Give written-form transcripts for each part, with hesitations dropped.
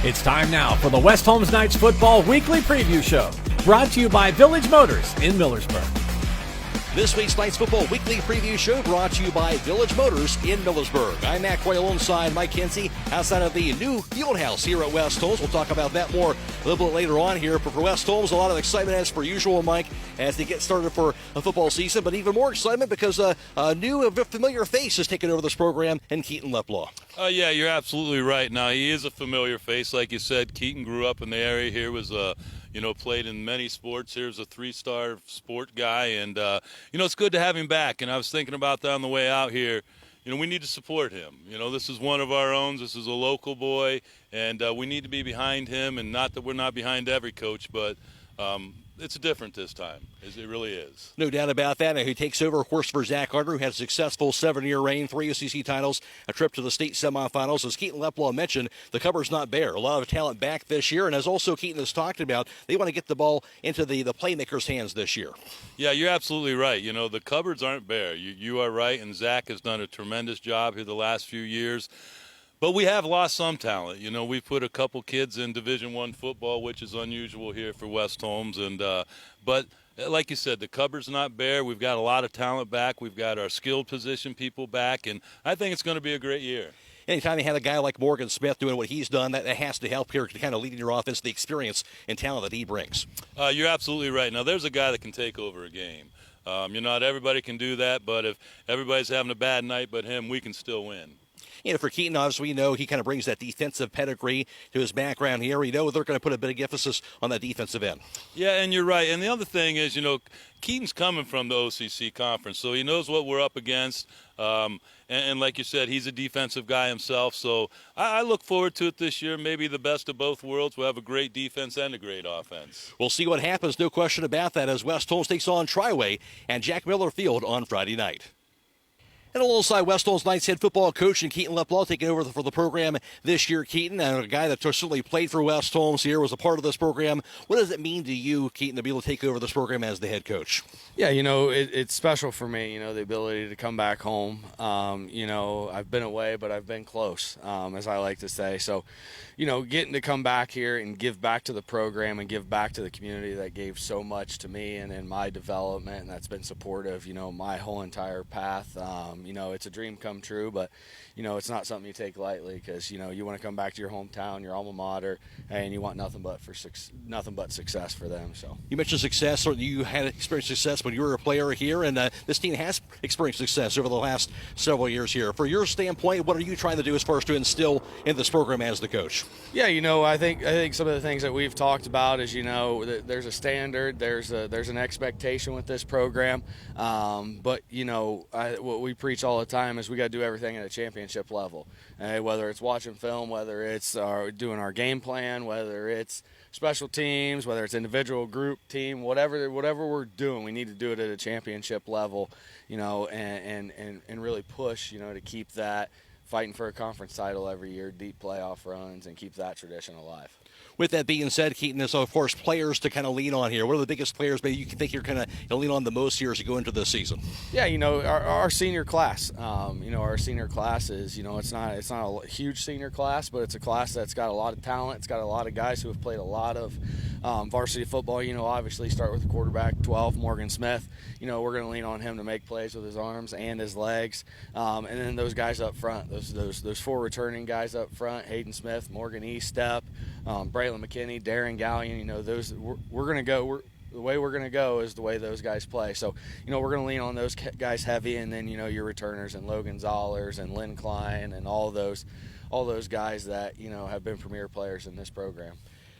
It's time now for the West Holmes Knights Football Weekly Preview Show, brought to you by Village Motors in Millersburg. This week's Knights Football Weekly Preview Show brought to you by Village Motors in Millersburg. I'm Matt Croy alongside Mike Kinsey outside of the new field house here at West Holmes. We'll talk about that more a little bit later on here. But for West Holmes, a lot of excitement as per usual, Mike, as they get started for a football season. But even more excitement because a new familiar face has taken over this program in Keaton Leppla. Yeah, you're absolutely right. Now, he is a familiar face. Like you said, Keaton grew up in the area here, was played in many sports. Here's a three-star sport guy, and, it's good to have him back. And I was thinking about that on the way out here. We need to support him. This is one of our own. This is a local boy, and we need to be behind him. And not that we're not behind every coach, but it's different this time. It really is. No doubt about that. And who takes over, of course, for Zach Harder, who had a successful 7-year reign, 3 OCC titles, a trip to the state semifinals. As Keaton Leppla mentioned, the cupboard's not bare. A lot of talent back this year. And as also Keaton has talked about, they want to get the ball into the playmakers' hands this year. Yeah, you're absolutely right. The cupboards aren't bare. You are right, and Zach has done a tremendous job here the last few years. But we have lost some talent. We've put a couple kids in Division I football, which is unusual here for West Holmes. But like you said, the cupboard's not bare. We've got a lot of talent back. We've got our skilled position people back, and I think it's going to be a great year. Anytime you have a guy like Morgan Smith doing what he's done, that has to help here to kind of leading your offense, the experience and talent that he brings. You're absolutely right. Now, there's a guy that can take over a game. Not everybody can do that, but if everybody's having a bad night but him, we can still win. For Keaton, obviously, we know he kind of brings that defensive pedigree to his background here. We know they're going to put a big emphasis on that defensive end. Yeah, and you're right. And the other thing is, Keaton's coming from the OCC conference, so he knows what we're up against. And like you said, he's a defensive guy himself. So I look forward to it this year. Maybe the best of both worlds. We'll have a great defense and a great offense. We'll see what happens. No question about that as West Holmes takes on Triway and Jack Miller Field on Friday night. And alongside West Holmes Knights head football coach and Keaton Leppla taking over for the program this year, Keaton, and a guy that certainly played for West Holmes here, was a part of this program. What does it mean to you, Keaton, to be able to take over this program as the head coach? Yeah, it's special for me, the ability to come back home. I've been away, but I've been close, as I like to say. So, getting to come back here and give back to the program and give back to the community that gave so much to me and in my development, and that's been supportive, my whole entire path. It's a dream come true, but, it's not something you take lightly because, you want to come back to your hometown, your alma mater, and you want nothing but success for them. So you mentioned success, or you had experienced success when you were a player here, and this team has experienced success over the last several years here. For your standpoint, what are you trying to do as far as to instill in this program as the coach? Yeah, I think some of the things that we've talked about is, there's a standard, there's an expectation with this program, but what we preach all the time is we got to do everything at a championship level. Whether it's watching film, whether it's doing our game plan, whether it's special teams, whether it's individual, group, team, whatever we're doing, we need to do it at a championship level, and really push, to keep that fighting for a conference title every year, deep playoff runs, and keep that tradition alive. With that being said, Keaton, there's, of course, players to kind of lean on here. What are the biggest players maybe you think you're going to lean on the most here as you go into this season? Yeah, our senior class. Our senior class is, it's not a huge senior class, but it's a class that's got a lot of talent. It's got a lot of guys who have played a lot of varsity football. Obviously start with the quarterback, 12, Morgan Smith. We're going to lean on him to make plays with his arms and his legs. And then those guys up front, those 4 returning guys up front, Hayden Smith, Morgan Eastep, Braylon McKinney, Darren Gallion, those we're going to go. The way we're going to go is the way those guys play. So, we're going to lean on those guys heavy, and then, your returners and Logan Zollers and Lynn Klein and all those guys that, have been premier players in this program.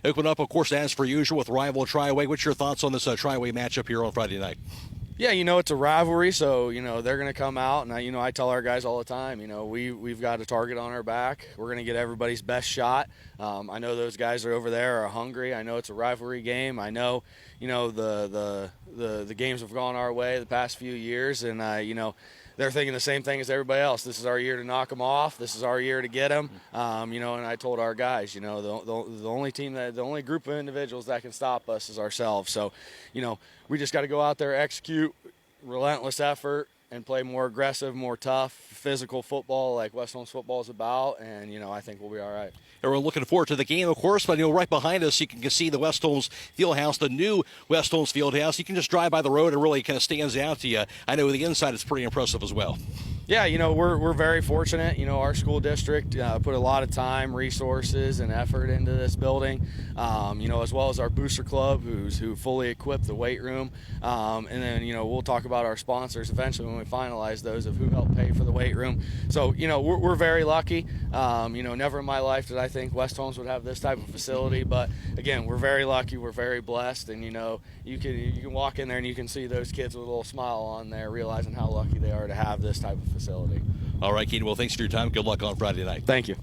Open up, of course, as per usual with rival Triway. What's your thoughts on this Triway matchup here on Friday night? Yeah, it's a rivalry, so, they're going to come out, and, I tell our guys all the time, we've got a target on our back. We're going to get everybody's best shot. I know those guys are over there are hungry. I know it's a rivalry game. I know, the games have gone our way the past few years, and, they're thinking the same thing as everybody else. This is our year to knock them off. This is our year to get them. And I told our guys, the only group of individuals that can stop us is ourselves. So, we just got to go out there, execute, relentless effort, and play more aggressive, more tough, physical football like West Holmes football is about, and, I think we'll be all right. And we're looking forward to the game, of course, but, right behind us you can see the West Holmes Fieldhouse, the new West Holmes Fieldhouse. You can just drive by the road and really kind of stands out to you. I know the inside is pretty impressive as well. Yeah, we're very fortunate. Our school district put a lot of time, resources, and effort into this building, as well as our booster club who fully equipped the weight room. And then, we'll talk about our sponsors eventually when we finalize those of who helped pay for the weight room. So, we're very lucky. Never in my life did I think West Holmes would have this type of facility. But, again, we're very lucky. We're very blessed. And, you can walk in there and you can see those kids with a little smile on there realizing how lucky they are to have this type of facility. All right, Keaton. Well, thanks for your time. Good luck on Friday night. Thank you.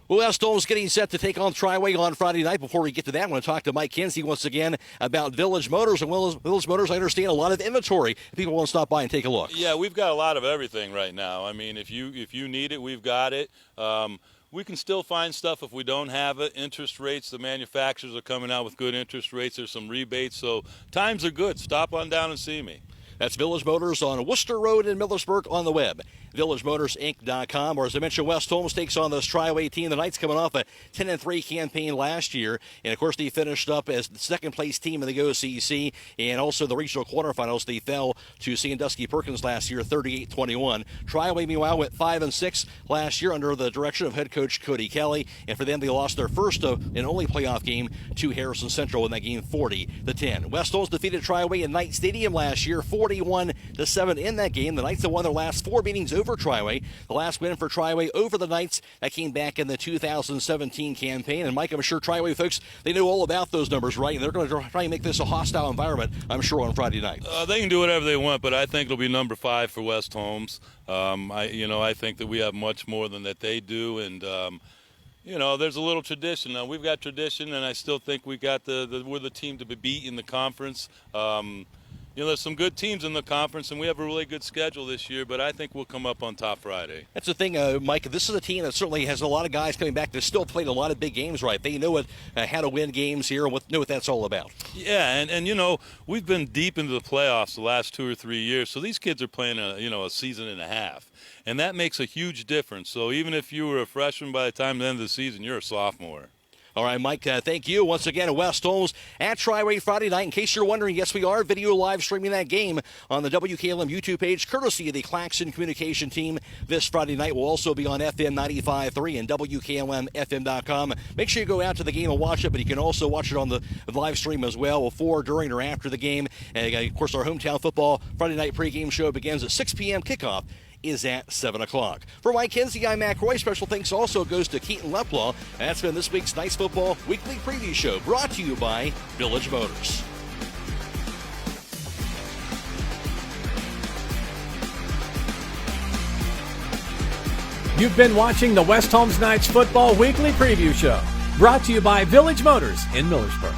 Well, West Holmes getting set to take on Triway on Friday night. Before we get to that, I want to talk to Mike Kinsey once again about Village Motors. And Village Motors, I understand, a lot of inventory. People want to stop by and take a look. Yeah, we've got a lot of everything right now. I mean, if you need it, we've got it. We can still find stuff if we don't have it. Interest rates, the manufacturers are coming out with good interest rates. There's some rebates, so times are good. Stop on down and see me. That's Village Motors on Worcester Road in Millersburg on the web. VillageMotorsInc.com. Or as I mentioned, West Holmes takes on this Triway team. The Knights coming off a 10-3 campaign last year. And, of course, they finished up as the second-place team in the OCC. And also the regional quarterfinals, they fell to Sandusky Perkins last year, 38-21. Triway, meanwhile, went 5-6 last year under the direction of head coach Cody Kelly. And for them, they lost their first and only playoff game to Harrison Central in that game, 40-10. West Holmes defeated Triway in Knight Stadium last year, 41-7 in that game. The Knights have won their last 4 meetings over Triway. The last win for Triway over the Knights, that came back in the 2017 campaign. And Mike, I'm sure Triway folks, they know all about those numbers, right? And they're going to try and make this a hostile environment, I'm sure, on Friday night. They can do whatever they want, but I think it'll be number 5 for West Holmes. I think that we have much more than that they do, and there's a little tradition. Now, we've got tradition, and I still think we're the team to be beat in the conference. There's some good teams in the conference, and we have a really good schedule this year, but I think we'll come up on top Friday. That's the thing, Mike. This is a team that certainly has a lot of guys coming back that still played a lot of big games, right? They know how to win games here and know what that's all about. Yeah, and we've been deep into the playoffs the last 2 or 3 years, so these kids are playing a season and a half, and that makes a huge difference. So even if you were a freshman by the time the end of the season, you're a sophomore. All right, Mike, thank you. Once again, West Holmes at Triway Friday night. In case you're wondering, yes, we are video live streaming that game on the WKLM YouTube page, courtesy of the Claxon Communication team. This Friday night will also be on FM 95.3 and WKLM-FM.com. Make sure you go out to the game and watch it, but you can also watch it on the live stream as well, before, during, or after the game. And, of course, our hometown football Friday night pregame show begins at 6 p.m. Kickoff is at 7 o'clock. For Mike Kinsey, I'm Matt Croy. Special thanks also goes to Keaton Leppla. That's been this week's Nice Football Weekly Preview Show, brought to you by Village Motors. You've been watching the West Holmes Knights Football Weekly Preview Show, brought to you by Village Motors in Millersburg.